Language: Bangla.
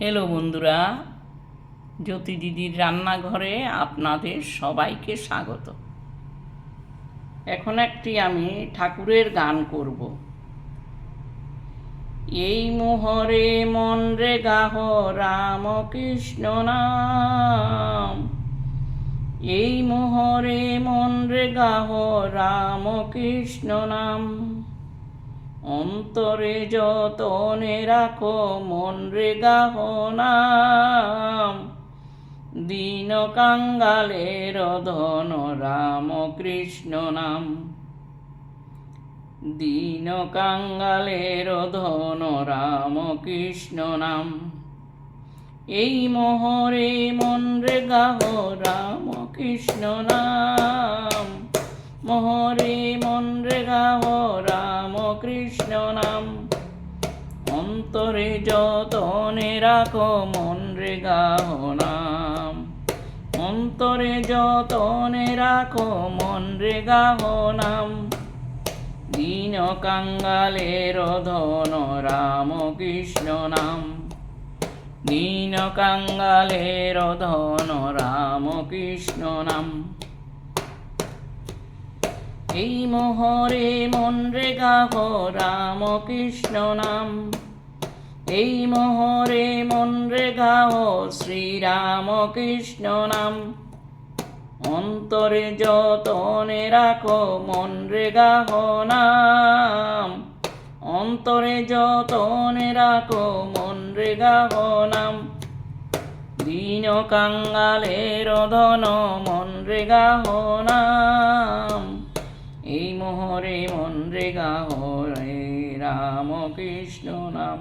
হ্যালো বন্ধুরা, জ্যোতি দিদির রান্নাঘরে আপনাদের সবাইকে স্বাগত। এখন একটি আমি ঠাকুরের গান করব। এই মোহরে মন রে গাহ রাম কৃষ্ণ নাম, এই মোহরে মন রে গাহ রাম কৃষ্ণ নাম। অন্তরে যতনে রাখো মন রে গাহ নাম, দীন কাঙ্গালের ধন রাম কৃষ্ণ নাম, দীন কাঙ্গালের ধন রাম কৃষ্ণ নাম। এই মোহরে মন রে গাহ রাম কৃষ্ণ নাম, মোহরে মন রে গাহ রাম কৃষ্ণ নাম। অন্তরে যতনে রাখো মন রে গাহ নাম, অন্তরে যতনে রাখো মন রে গাহ নাম। দীন কাঙ্গালের ধন রাম কৃষ্ণ নাম, দীন কাঙ্গালের ধন রাম কৃষ্ণ নাম। এই মোহরে মন রে গাহ রাম কৃষ্ণ নাম, এই মোহরে মন রে গাহ শ্রীরাম কৃষ্ণ নাম। অন্তরে যতনে রাখো মন রে গাহ নাম, অন্তরে যতনে রাখো মন রে গাহ নাম। দীন কাঙ্গালের ধন মন রে গাহ নাম, এই মোহরে মন রে গাহ রে রাম কৃষ্ণ নাম।